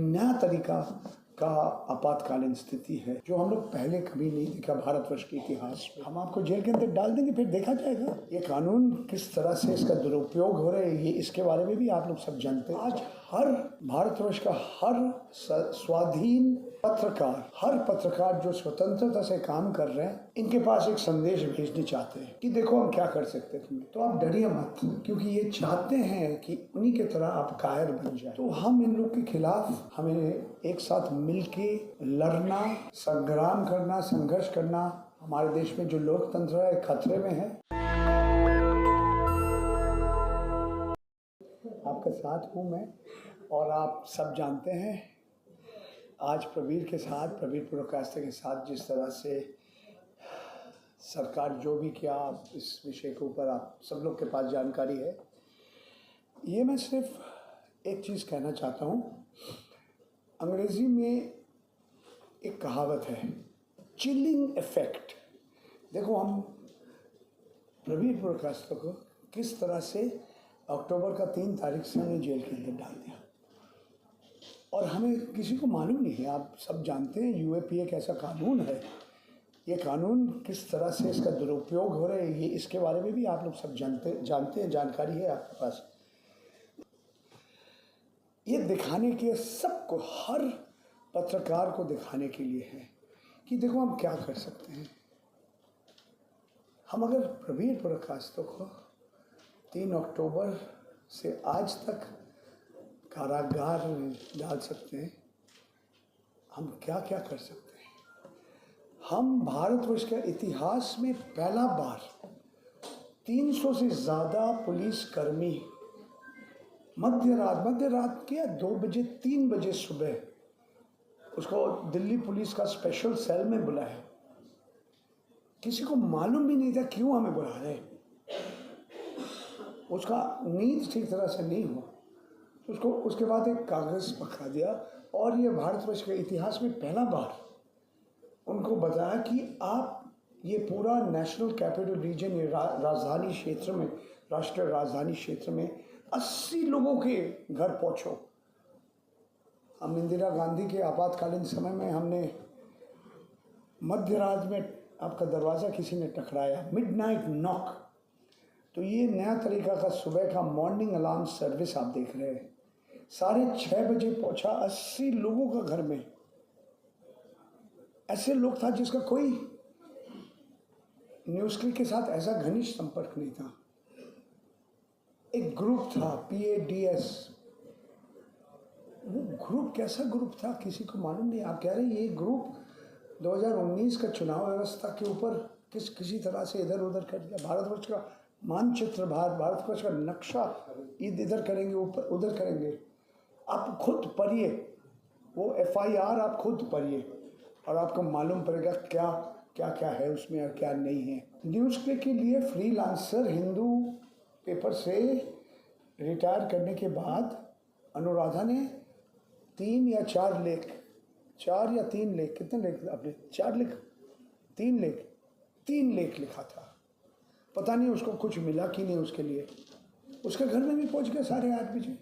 नया तरीका का आपातकालीन स्थिति है जो हम लोग पहले कभी नहीं देखा भारतवर्ष के इतिहास में। हम आपको जेल के अंदर डाल देंगे, फिर देखा जाएगा ये कानून किस तरह से इसका दुरुपयोग हो रहा है, ये इसके बारे में भी आप लोग सब जानते हैं। आज हर भारतवर्ष का हर स्वाधीन पत्रकार, हर पत्रकार जो स्वतंत्रता से काम कर रहे हैं, इनके पास एक संदेश भेजने चाहते हैं कि देखो हम क्या कर सकते हैं तुम्हें, तो आप डरिए मत, क्योंकि ये चाहते हैं कि उन्हीं की तरह आप कायर बन जाए। तो हम इन लोग के खिलाफ हमें एक साथ मिलके लड़ना, संग्राम करना, संघर्ष करना। हमारे देश में जो लोकतंत्र है खतरे में है। आपके साथ हूँ मैं, और आप सब जानते हैं आज प्रवीर पुरकायस्थ के साथ जिस तरह से सरकार जो भी किया, इस विषय के ऊपर आप सब लोग के पास जानकारी है। ये मैं सिर्फ एक चीज़ कहना चाहता हूँ। अंग्रेज़ी में एक कहावत है, चिलिंग इफेक्ट। देखो हम प्रवीर पुरकायस्थ को किस तरह से अक्टूबर का 3 तारीख से हमने जेल के अंदर डाल दिया, और हमें किसी को मालूम नहीं है। आप सब जानते हैं यूएपीए एक ऐसा कानून है, ये कानून किस तरह से इसका दुरुपयोग हो रहा है, ये इसके बारे में भी आप लोग सब जानते हैं, जानकारी है आपके पास। ये दिखाने के सबको, हर पत्रकार को दिखाने के लिए है कि देखो हम क्या कर सकते हैं। हम अगर प्रवीर पुरकायस्थ को 3 अक्टूबर से आज तक कारागार में डाल सकते हैं, हम क्या क्या कर सकते हैं। हम भारतवर्ष के इतिहास में पहला बार 300 से ज़्यादा पुलिसकर्मी मध्य रात के 2 बजे 3 बजे सुबह उसको दिल्ली पुलिस का स्पेशल सेल में बुलाया। किसी को मालूम भी नहीं था क्यों हमें बुला रहे, उसका नींद ठीक तरह से नहीं हुआ, उसको उसके बाद एक कागज़ पकड़ा दिया, और ये भारतवर्ष के इतिहास में पहला बार उनको बताया कि आप ये पूरा नेशनल कैपिटल रीजन, ये राजधानी क्षेत्र में, राष्ट्रीय राजधानी क्षेत्र में 80 लोगों के घर पहुंचो। हम इंदिरा गांधी के आपातकालीन समय में हमने मध्य रात में आपका दरवाज़ा किसी ने टकराया, मिडनाइट नॉक। तो ये नया तरीका का सुबह का मॉर्निंग अलार्म सर्विस आप देख रहे हैं। 6:30 बजे पहुंचा 80 लोगों का घर में। ऐसे लोग था जिसका कोई न्यूज़क्लिक के साथ ऐसा घनिष्ठ संपर्क नहीं था। एक ग्रुप था PADS, वो ग्रुप कैसा ग्रुप था किसी को मालूम नहीं। आप कह रहे हैं ये ग्रुप 2019 का चुनाव व्यवस्था के ऊपर किसी तरह से इधर उधर कर दिया। भारतवर्ष का मानचित्र, भारतवर्ष का नक्शा इधर करेंगे, ऊपर उधर करेंगे। आप खुद पढ़िए वो FIR, आप खुद पढ़िए और आपको मालूम पड़ेगा क्या क्या क्या है उसमें और क्या नहीं है। न्यूज़क्लिक के लिए फ्रीलांसर हिंदू पेपर से रिटायर करने के बाद अनुराधा ने 3 या 4 लेख, 4 या 3 लेख, कितने लेख आपने? 4 लेख, 3 लेख लिखा था। पता नहीं उसको कुछ मिला कि नहीं उसके लिए। उसके घर में भी पहुंच गए 8:30 बजे।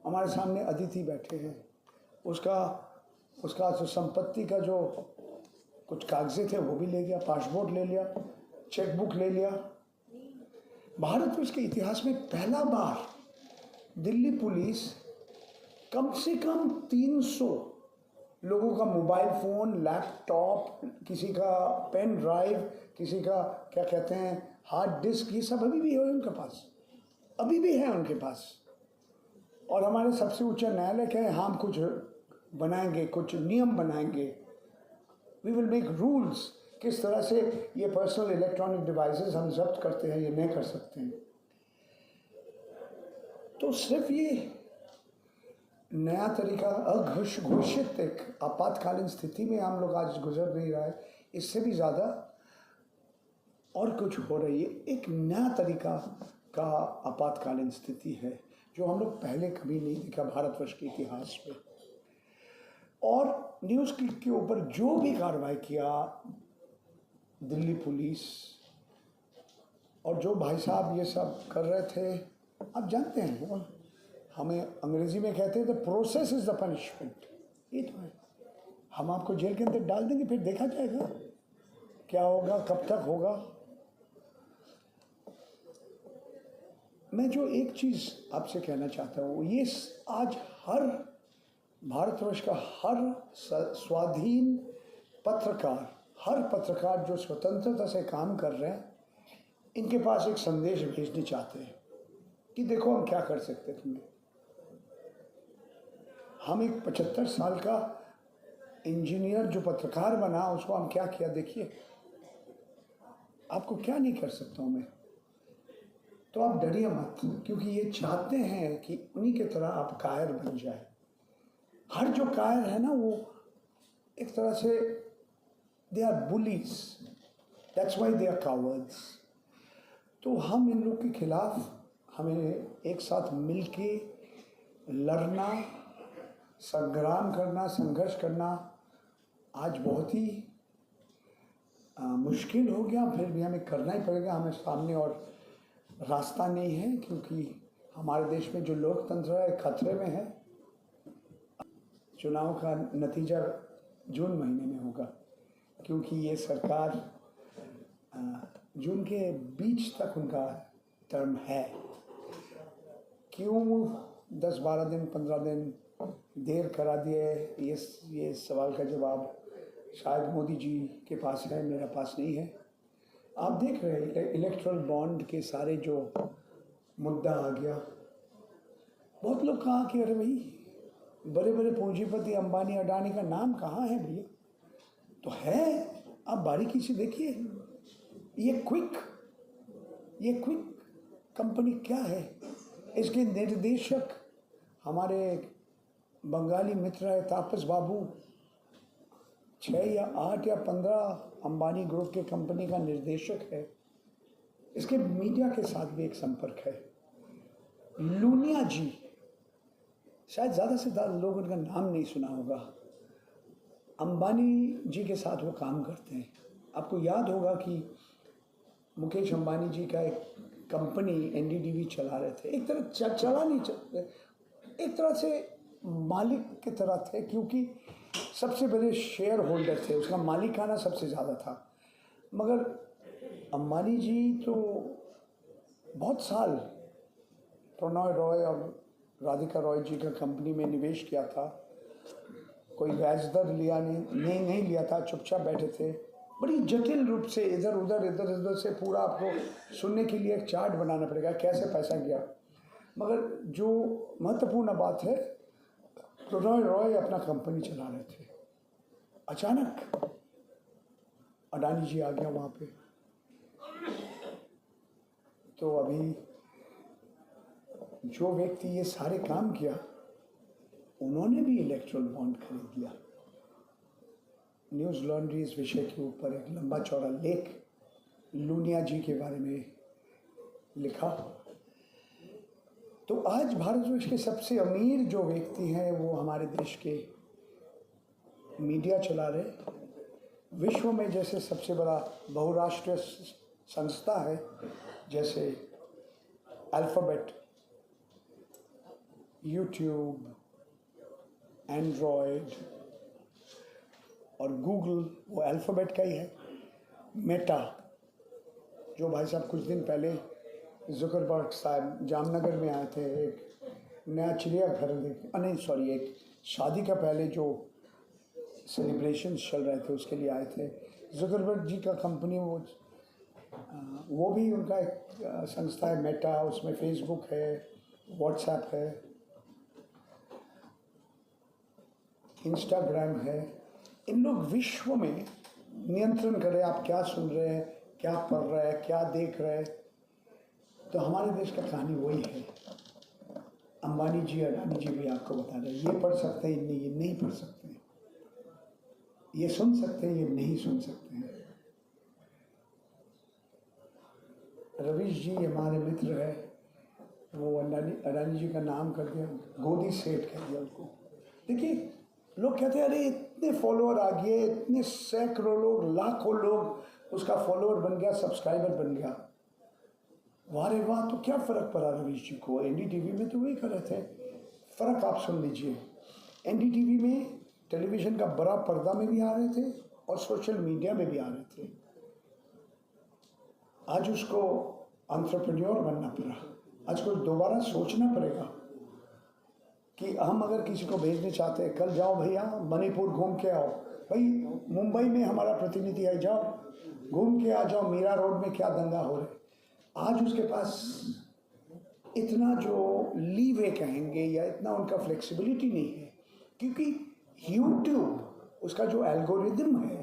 हमारे सामने अदिति बैठे हैं, उसका जो संपत्ति का जो कुछ कागज़े थे वो भी ले गया, पासपोर्ट ले लिया, चेकबुक ले लिया। भारतवर्ष के इतिहास में पहला बार दिल्ली पुलिस कम से कम 300 लोगों का मोबाइल फ़ोन, लैपटॉप, किसी का पेन ड्राइव, किसी का क्या कहते हैं हार्ड डिस्क, ये सब अभी भी है उनके पास, अभी भी है उनके पास। और हमारे सबसे ऊंचा न्यायालय क्या है, हम कुछ बनाएंगे, कुछ नियम बनाएंगे, वी विल मेक रूल्स किस तरह से ये पर्सनल इलेक्ट्रॉनिक डिवाइसेस हम जब्त करते हैं, ये नहीं कर सकते हैं। तो सिर्फ ये नया तरीका अघोषित एक आपातकालीन स्थिति में हम लोग आज गुजर नहीं रहा है, इससे भी ज़्यादा और कुछ हो रही है। एक नया तरीका का आपातकालीन स्थिति है जो हम लोग पहले कभी नहीं देखा भारतवर्ष के इतिहास में। और न्यूज़क्लिक के ऊपर जो भी कार्रवाई किया दिल्ली पुलिस और जो भाई साहब ये सब कर रहे थे, आप जानते हैं हमें अंग्रेजी में कहते हैं the process is the punishment. ये तो है, हम आपको जेल के अंदर डाल देंगे, फिर देखा जाएगा क्या होगा, कब तक होगा। मैं जो एक चीज़ आपसे कहना चाहता हूँ, ये आज हर भारतवर्ष का हर स्वाधीन पत्रकार, हर पत्रकार जो स्वतंत्रता से काम कर रहे हैं, इनके पास एक संदेश भेजने चाहते हैं कि देखो हम क्या कर सकते हैं तुम्हें। हम एक 75 साल का इंजीनियर जो पत्रकार बना, उसको हम क्या किया देखिए। आपको क्या नहीं कर सकता हूँ मैं। तो आप डरिए मत, क्योंकि ये चाहते हैं कि उन्हीं की तरह आप कायर बन जाए। हर जो कायर है ना, वो एक तरह से they are bullies, that's why they are cowards. तो हम इन लोग के खिलाफ हमें एक साथ मिलके लड़ना, संग्राम करना, संघर्ष करना आज बहुत ही मुश्किल हो गया, फिर भी हमें करना ही पड़ेगा। हमें सामने और रास्ता नहीं है, क्योंकि हमारे देश में जो लोकतंत्र है खतरे में है। चुनाव का नतीजा जून महीने में होगा, क्योंकि ये सरकार जून के बीच तक उनका टर्म है। क्यों 10-12 दिन 15 दिन देर करा दिए, ये सवाल का जवाब शायद मोदी जी के पास है, मेरे पास नहीं है। आप देख रहे हैं इलेक्ट्रल बॉन्ड के सारे जो मुद्दा आ गया। बहुत लोग कहा कि अरे भाई, बड़े बड़े पूंजीपति अंबानी अडानी का नाम कहाँ है भैया? तो है, आप बारीकी से देखिए। ये क्विक कंपनी क्या है? इसके निर्देशक हमारे बंगाली मित्र है तापस बाबू। 6 या 8 या 15 अंबानी ग्रुप के कंपनी का निर्देशक है। इसके मीडिया के साथ भी एक संपर्क है। लूनिया जी, शायद ज़्यादा से ज़्यादा लोग उनका नाम नहीं सुना होगा। अंबानी जी के साथ वो काम करते हैं। आपको याद होगा कि मुकेश अंबानी जी का एक कंपनी एनडीटीवी चला रहे थे। एक तरह चला नहीं, एक तरह से मालिक की तरह थे, क्योंकि सबसे बड़े शेयर होल्डर थे, उसका मालिकाना सबसे ज़्यादा था। मगर अंबानी जी तो बहुत साल प्रणय रॉय और राधिका रॉय जी का कंपनी में निवेश किया था। कोई ब्याज दर लिया नहीं लिया था, चुपचाप बैठे थे। बड़ी जटिल रूप से इधर उधर से पूरा आपको सुनने के लिए एक चार्ट बनाना पड़ेगा कैसे पैसा गया। मगर जो महत्वपूर्ण बात है, प्रणय रॉय अपना कंपनी चला रहे थे, अचानक अडानी जी आ गया वहाँ पे। तो अभी जो व्यक्ति ये सारे काम किया, उन्होंने भी इलेक्ट्रल बॉन्ड खरीद लिया। न्यूज़ लॉन्ड्री इस विषय के ऊपर एक लंबा चौड़ा लेख लूनिया जी के बारे में लिखा। तो आज भारतवर्ष के सबसे अमीर जो व्यक्ति हैं, वो हमारे देश के मीडिया चला रहे। विश्व में जैसे सबसे बड़ा बहुराष्ट्रीय संस्था है, जैसे अल्फ़ाबेट, यूट्यूब, एंड्रॉयड और गूगल, वो अल्फ़ाबेट का ही है। मेटा, जो भाई साहब कुछ दिन पहले जुकरबर्ग साहब जामनगर में आए थे, एक नया चिड़ियाघर एक शादी का पहले जो सेलिब्रेशन चल रहे थे उसके लिए आए थे। जुकरबर्ग जी का कंपनी वो भी उनका एक संस्था है मेटा। उसमें फेसबुक है, व्हाट्सएप है, इंस्टाग्राम है। इन लोग विश्व में नियंत्रण कर रहे हैं, आप क्या सुन रहे हैं, क्या पढ़ रहे हैं, क्या देख रहे हैं। तो हमारे देश का कहानी वही है। अंबानी जी, अडानी जी भी आपको बता रहे हैं, ये पढ़ सकते हैं, ये नहीं पढ़ सकते हैं, ये सुन सकते हैं, ये नहीं सुन सकते हैं। रवीश जी हमारे मित्र है, वो अडानी जी का नाम कर दिया, गोदी सेठ कह दिया उसको। देखिए, लोग कहते हैं अरे इतने फॉलोअर आ गए, इतने सैकड़ों लोग, लाखों लोग उसका फॉलोअर बन गया, सब्सक्राइबर बन गया। वाह रे वाह, तो क्या फ़र्क पड़ा रवीश जी को? एनडीटीवी में तो वही कर रहे थे, फ़र्क आप सुन लीजिए। एनडीटीवी में टेलीविज़न का बड़ा पर्दा में भी आ रहे थे और सोशल मीडिया में भी आ रहे थे। आज उसको एंटरप्रेन्योर बनना पड़ा। आज को दोबारा सोचना पड़ेगा कि हम अगर किसी को भेजने चाहते हैं, कल जाओ भैया मणिपुर घूम के आओ, भाई मुंबई में हमारा प्रतिनिधि है, जाओ घूम के आ जाओ, मीरा रोड में क्या दंगा हो रहा है। आज उसके पास इतना जो लीवे कहेंगे या इतना उनका फ्लेक्सिबिलिटी नहीं है, क्योंकि यूट्यूब उसका जो एल्गोरिदम है,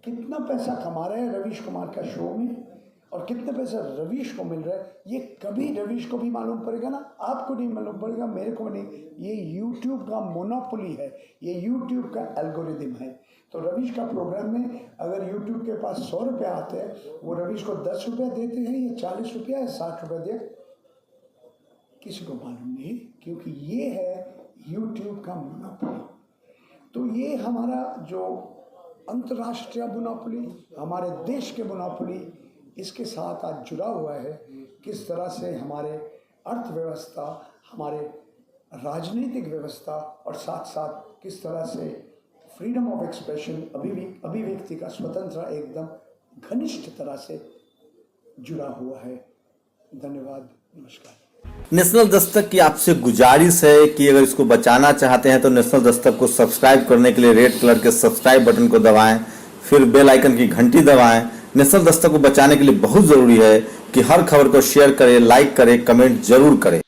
कितना पैसा कमा रहा है रवीश कुमार का शो में और कितना पैसा रवीश को मिल रहा है, ये कभी रवीश को भी मालूम पड़ेगा ना, आपको नहीं मालूम पड़ेगा, मेरे को नहीं। ये यूट्यूब का मोनोपोली है, ये यूट्यूब का एल्गोरिदम है। तो रवीश का प्रोग्राम में अगर यूट्यूब के पास 100 रुपये आते हैं, वो रवीश को 10 रुपये देते हैं या 40 रुपये या 60 रुपये दे, किसी को मालूम नहीं, क्योंकि ये है यूट्यूब का मोनोपोली। तो ये हमारा जो अंतर्राष्ट्रीय मोनोपोली, हमारे देश के मोनोपोली, इसके साथ आज जुड़ा हुआ है। किस तरह से हमारे अर्थव्यवस्था, हमारे राजनीतिक व्यवस्था और साथ साथ किस तरह से फ्रीडम ऑफ एक्सप्रेशन, अभिव्यक्ति का स्वतंत्रता एकदम घनिष्ठ तरह से जुड़ा हुआ है। धन्यवाद, नमस्कार। नेशनल दस्तक की आपसे गुजारिश है कि अगर इसको बचाना चाहते हैं तो नेशनल दस्तक को सब्सक्राइब करने के लिए रेड कलर के सब्सक्राइब बटन को दबाएं, फिर बेल आइकन की घंटी दबाएं। नेशनल दस्तक को बचाने के लिए बहुत ज़रूरी है कि हर खबर को शेयर करें, लाइक करें, कमेंट जरूर करें।